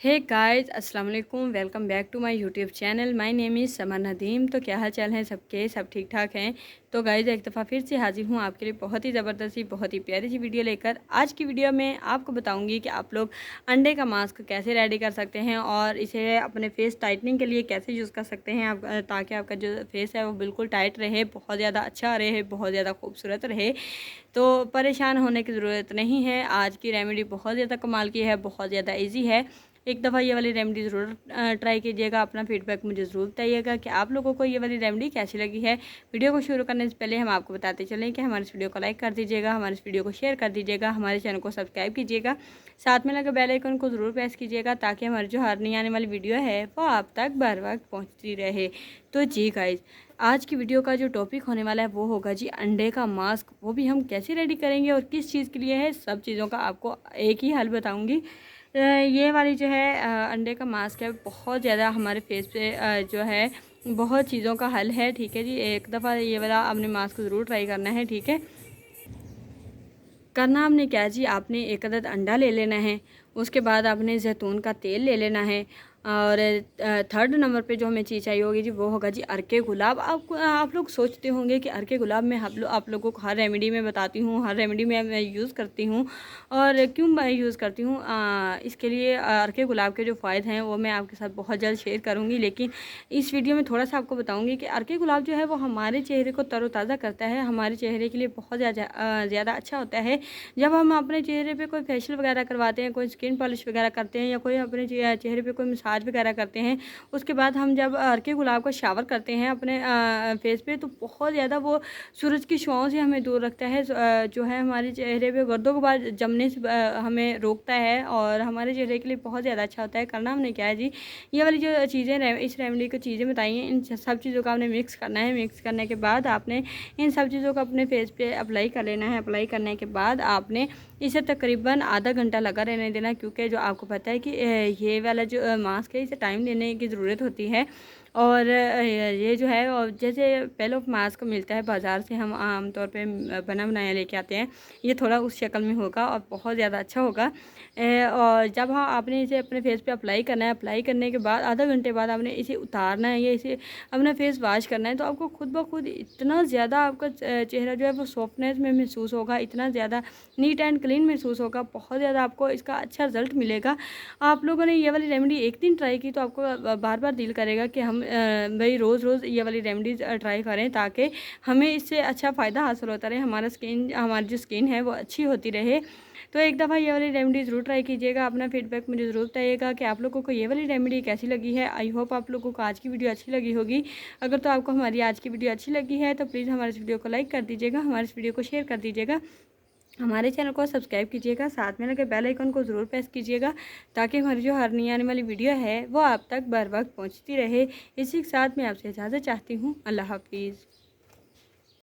हे guys, अस्सलाम वालेकुम। Welcome back to my YouTube channel. My name is Sama Nadeem. तो क्या हाल चाल है सबके? सब ठीक ठाक हैं। तो गाइस एक दफ़ा फिर से हाजिर हूँ आपके लिए बहुत ही ज़बरदस्त सी बहुत ही प्यारी सी वीडियो लेकर। आज की वीडियो में आपको बताऊंगी कि आप लोग अंडे का मास्क कैसे रेडी कर सकते हैं और इसे अपने फेस टाइटनिंग के लिए कैसे यूज़ कर सकते हैं आप, ताकि आपका जो फेस है वो बिल्कुल टाइट रहे, बहुत ज़्यादा अच्छा रहे, बहुत ज़्यादा खूबसूरत रहे। तो परेशान होने की ज़रूरत नहीं है। आज की रेमेडी बहुत ज़्यादा कमाल की है, बहुत ज़्यादा ईजी है। एक दफ़ा ये वाली रेमेडी ज़रूर ट्राई कीजिएगा। अपना फीडबैक मुझे ज़रूर बताइएगा कि आप लोगों को ये वाली रेमेडी कैसी लगी है। वीडियो को शुरू करने से पहले हम आपको बताते चलें कि हमारे इस वीडियो को लाइक कर दीजिएगा, हमारे इस वीडियो को शेयर कर दीजिएगा, हमारे चैनल को सब्सक्राइब कीजिएगा, साथ में लगे बेल आइकन को ज़रूर प्रेस कीजिएगा ताकि हमारी जो हर नई आने वाली वीडियो है वो आप तक बर वक्त पहुँचती रहे। तो जी गाइज़, आज की वीडियो का जो टॉपिक होने वाला है वो होगा जी अंडे का मास्क। वो भी हम कैसे रेडी करेंगे और किस चीज़ के लिए है, सब चीज़ों का आपको एक ही हल बताऊंगी। ये वाली जो है अंडे का मास्क है, बहुत ज़्यादा हमारे फेस पे जो है बहुत चीज़ों का हल है। ठीक है जी, एक दफ़ा ये वाला आपने मास्क ज़रूर ट्राई करना है। ठीक है, करना आपने क्या जी, आपने एक अदद अंडा ले लेना है। उसके बाद आपने जैतून का तेल ले लेना है। और थर्ड नंबर पे जो हमें चीज़ चाहिए होगी जी वो होगा जी अरके गुलाब। आप लोग सोचते होंगे कि अरके गुलाब में आप लोगों को हर रेमेडी में बताती हूँ, हर रेमेडी में मैं यूज़ करती हूँ। और क्यों मैं यूज़ करती हूँ, इसके लिए अरके गुलाब के जो फ़ायदे हैं वो मैं आपके साथ बहुत जल्द शेयर करूँगी। लेकिन इस वीडियो में थोड़ा सा आपको बताऊँगी कि अरके गुलाब जो है वो हमारे चेहरे को तरोताज़ा करता है, हमारे चेहरे के लिए बहुत ज़्यादा अच्छा होता है। जब हम अपने चेहरे पे कोई फेशियल वगैरह करवाते हैं, कोई स्किन पॉलिश वगैरह करते हैं या कोई अपने चेहरे पे कोई मसाज वगैरह करते हैं, उसके बाद हम जब अर्के गुलाब का शावर करते हैं अपने फेस पे, तो बहुत ज़्यादा वो सूरज की छुआओं से हमें दूर रखता है। जो है हमारे चेहरे पे गर्दों गुबार जमने से हमें रोकता है और हमारे चेहरे के लिए बहुत ज़्यादा अच्छा होता है। करना हमने क्या है जी, ये वाली जो चीज़ें इस रेमेडी को चीज़ें बताई हैं, इन सब चीज़ों का आपने मिक्स करना है। मिक्स करने के बाद आपने इन सब चीज़ों को अपने फेस पे अप्लाई कर लेना है। अप्लाई करने के बाद आपने इसे तकरीबन आधा घंटा लगा रहने देना, क्योंकि जो आपको पता है कि ये वाला जो मास्क है इसे टाइम देने की ज़रूरत होती है। और ये जो है, और जैसे पहले मास्क मिलता है बाज़ार से, हम आम तौर पे बना बनाया लेके आते हैं, ये थोड़ा उस शक्ल में होगा और बहुत ज़्यादा अच्छा होगा। और जब हाँ आपने इसे अपने फेस पे अप्लाई करना है, अप्लाई करने के बाद आधा घंटे बाद आपने इसे उतारना है या इसे अपना फेस वॉश करना है, तो आपको खुद ब खुद इतना ज़्यादा आपका चेहरा जो है वो सॉफ्टनेस में महसूस होगा, इतना ज़्यादा नीट एंड क्लीन महसूस होगा, बहुत ज़्यादा आपको इसका अच्छा रिजल्ट मिलेगा। आप लोगों ने ये वाली रेमेडी एक दिन ट्राई की तो आपको बार बार दिल करेगा कि हम भाई रोज़ रोज़ ये वाली रेमेडीज़ ट्राई करें, ताकि हमें इससे अच्छा फ़ायदा हासिल होता रहे, हमारी जो स्किन है वो अच्छी होती रहे। तो एक दफ़ा ये वाली रेमेडी ज़रूर ट्राई कीजिएगा। अपना फीडबैक मुझे ज़रूर बताइएगा कि आप लोगों को ये वाली रेमेडी कैसी लगी है। आई होप आप लोगों को आज की वीडियो अच्छी लगी होगी। अगर तो आपको हमारी आज की वीडियो अच्छी लगी है तो प्लीज़ हमारे इस वीडियो को लाइक कर दीजिएगा, हमारे इस वीडियो को शेयर कर दीजिएगा, हमारे चैनल को सब्सक्राइब कीजिएगा, साथ में लगे बेल आइकन को ज़रूर प्रेस कीजिएगा ताकि हमारी जो हर नई आने वाली वीडियो है वो आप तक बर वक्त पहुँचती रहे। इसी के साथ मैं आपसे इजाज़त चाहती हूँ। अल्लाह हाफिज़।